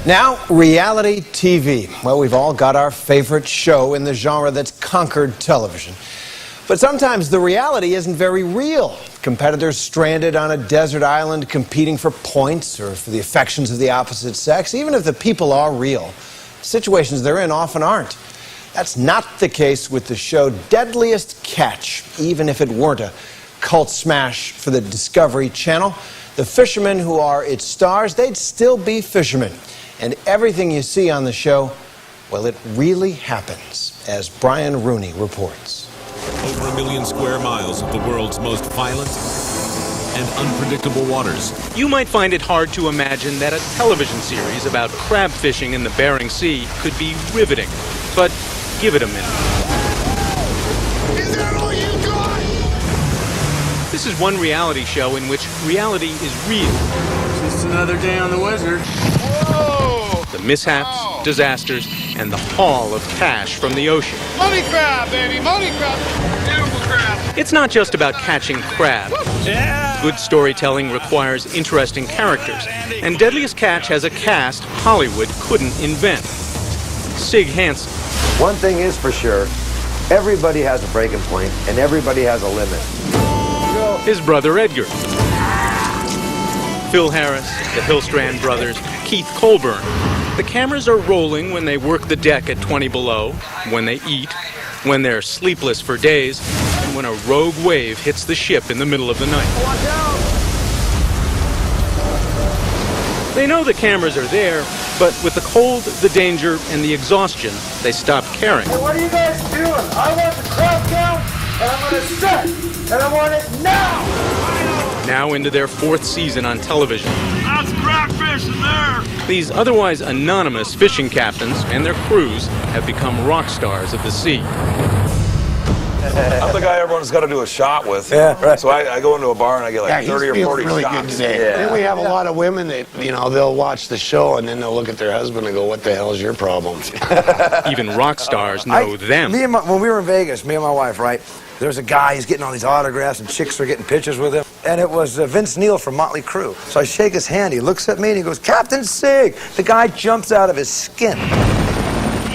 Now, reality TV. Well, we've all got our favorite show in the genre that's conquered television. But sometimes the reality isn't very real. Competitors stranded on a desert island competing for points or for the affections of the opposite sex. Even if the people are real, the situations they're in often aren't. That's not the case with the show Deadliest Catch. Even if it weren't a cult smash for the Discovery Channel, the fishermen who are its stars, they'd still be fishermen. And everything you see on the show, well, it really happens, as Brian Rooney reports. Over 1 million square miles of the world's most violent and unpredictable waters. You might find it hard to imagine that a television series about crab fishing in the Bering Sea could be riveting, but give it a minute. Is that all you got? This is one reality show in which reality is real. Just another day on the wizard. Whoa! The mishaps, disasters, and the haul of cash from the ocean. Money crab, baby, money crab. Beautiful crab. It's not just about catching crab. Yeah. Good storytelling requires interesting characters, and Deadliest Catch has a cast Hollywood couldn't invent. Sig Hansen. One thing is for sure, everybody has a breaking point, and everybody has a limit. His brother Edgar. Phil Harris, the Hillstrand brothers, Keith Colburn. The cameras are rolling when they work the deck at 20 below, when they eat, when they're sleepless for days, and when a rogue wave hits the ship in the middle of the night. Watch out! They know the cameras are there, but with the cold, the danger, and the exhaustion, they stop caring. Hey, what are you guys doing? I want the crowd count, and I'm going to set, and I want it now! Now into their 4th season on television. That's crabfish in there! These otherwise anonymous fishing captains and their crews have become rock stars of the sea. I'm the guy everyone's got to do a shot with. Yeah, right. So I go into a bar and I get like 30 or 40 really shots. good today. Yeah. Then we have a lot of women that, they'll watch the show and then they'll look at their husband and go, what the hell is your problem? Even rock stars know them. When we were in Vegas, me and my wife, right, there was a guy, he's getting all these autographs and chicks are getting pictures with him. And it was Vince Neil from Motley Crue. So I shake his hand, he looks at me and he goes, Captain Sig! The guy jumps out of his skin.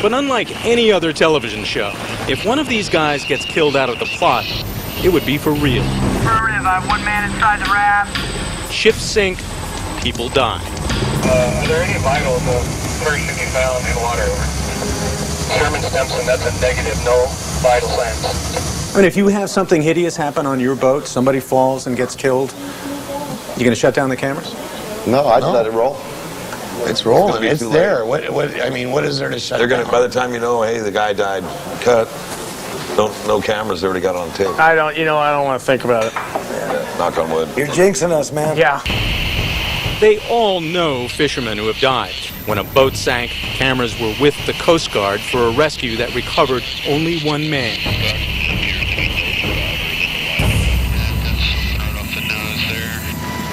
But unlike any other television show, if one of these guys gets killed out of the plot, it would be for real. Affirmative, I have one man inside the raft. Ships sink, people die. Are there any vitals of person you found in water? Sherman Stimson, that's a negative, no vital signs. I mean, if you have something hideous happen on your boat, somebody falls and gets killed, you gonna shut down the cameras? No, I'd let it roll. It's rolling. It's too there. What is there to shut They're gonna, down? by the time you know, hey, the guy died, cut. No cameras already got on tape. I don't want to think about it. Yeah, knock on wood. You're jinxing us, man. Yeah. They all know fishermen who have died. When a boat sank, cameras were with the Coast Guard for a rescue that recovered only one man.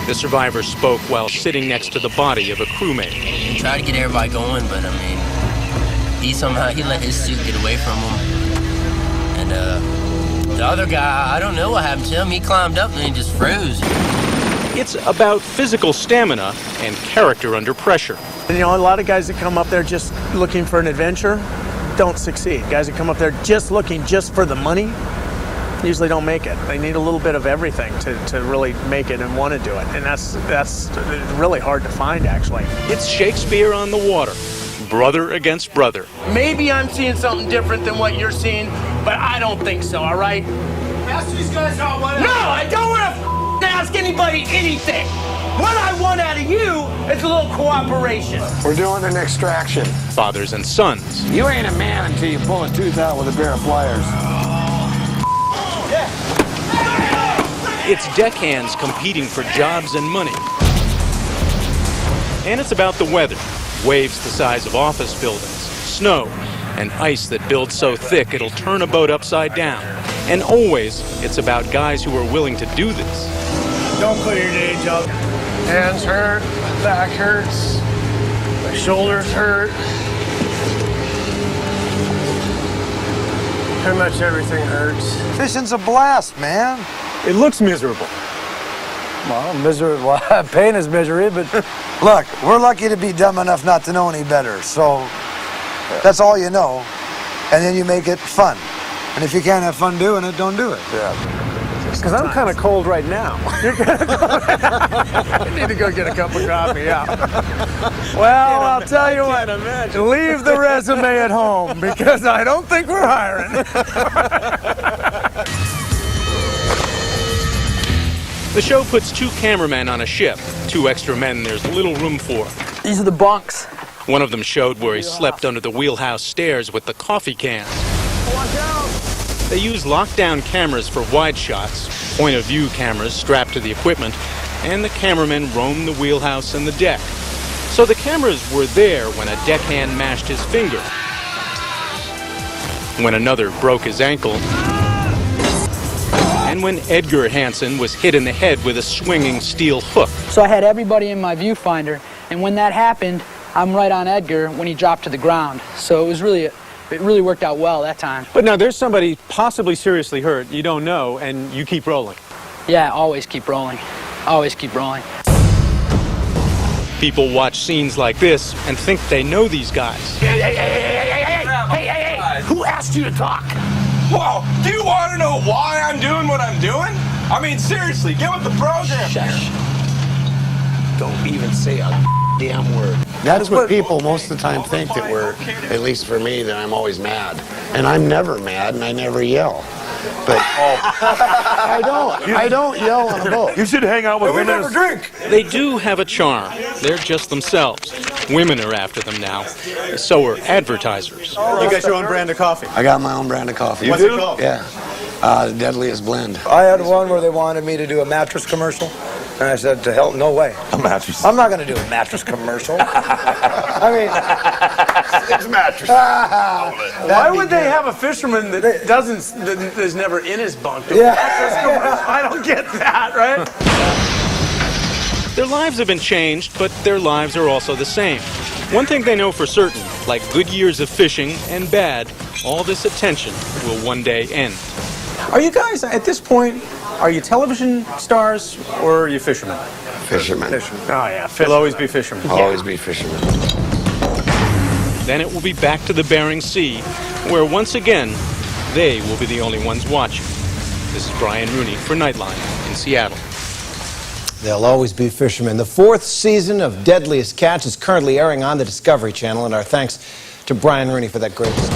The survivor spoke while sitting next to the body of a crewmate. He tried to get everybody going, but I mean, he let his suit get away from him. And the other guy, I don't know what happened to him. He climbed up and he just froze. It's about physical stamina and character under pressure. And, a lot of guys that come up there just looking for an adventure don't succeed. Guys that come up there just looking just for the money usually don't make it. They need a little bit of everything to really make it and want to do it. And that's really hard to find, actually. It's Shakespeare on the water, brother against brother. Maybe I'm seeing something different than what you're seeing, but I don't think so, all right? Ask these guys how what. No, I don't want to ask anybody anything. What I want out of you is a little cooperation. We're doing an extraction. Fathers and sons. You ain't a man until you pull a tooth out with a pair of pliers. It's deckhands competing for jobs and money. And it's about the weather. Waves the size of office buildings, snow, and ice that builds so thick it'll turn a boat upside down. And always, it's about guys who are willing to do this. Don't quit your day job. Hands hurt, my back hurts, my shoulders hurt. Pretty much everything hurts. Fishing's a blast, man. It looks miserable. Well, misery, well, pain is misery, but look, we're lucky to be dumb enough not to know any better. So that's all you know, and then you make it fun. And if you can't have fun doing it, don't do it. Yeah. Because I'm kind of cold right now. You're kind of cold. I need to go get a cup of coffee, yeah. Well, I'll tell you what, leave the resume at home because I don't think we're hiring. The show puts 2 cameramen on a ship. 2 extra men there's little room for. These are the bunks. One of them showed where he slept under the wheelhouse stairs with the coffee cans. Watch out! They use lockdown cameras for wide shots, point-of-view cameras strapped to the equipment, and the cameramen roam the wheelhouse and the deck. So the cameras were there when a deckhand mashed his finger, when another broke his ankle, and when Edgar Hansen was hit in the head with a swinging steel hook. So I had everybody in my viewfinder, and when that happened, I'm right on Edgar when he dropped to the ground. So it really worked out well that time. But now there's somebody possibly seriously hurt, you don't know, and you keep rolling. Yeah, always keep rolling. Always keep rolling. People watch scenes like this and think they know these guys. Hey, who asked you to talk? Whoa, do you want to know why I'm doing what I'm doing? I mean, seriously, get with the program. Shush. Don't even say a damn word. That's what people most of the time think, that we're, at least for me, that I'm always mad. And I'm never mad, and I never yell. But I don't yell on a boat. You should hang out with women. We never drink. They do have a charm. They're just themselves. Women are after them now. So are advertisers. You got your own brand of coffee? I got my own brand of coffee. What's it called? Yeah. The Deadliest blend. I had one where they wanted me to do a mattress commercial. And I said, to hell, no way. A mattress. I'm not going to do a mattress commercial. I mean, it's mattress. Why would they have a fisherman that is never in his bunk? Yeah. I don't get that, right? Their lives have been changed, but their lives are also the same. One thing they know for certain, like good years of fishing and bad, all this attention will one day end. Are you guys, at this point, are you television stars or are you fishermen? Fishermen. Oh, yeah. You'll always be fishermen. Always be fishermen. Then it will be back to the Bering Sea, where once again, they will be the only ones watching. This is Brian Rooney for Nightline in Seattle. They'll always be fishermen. The 4th season of Deadliest Catch is currently airing on the Discovery Channel, and our thanks to Brian Rooney for that great discussion.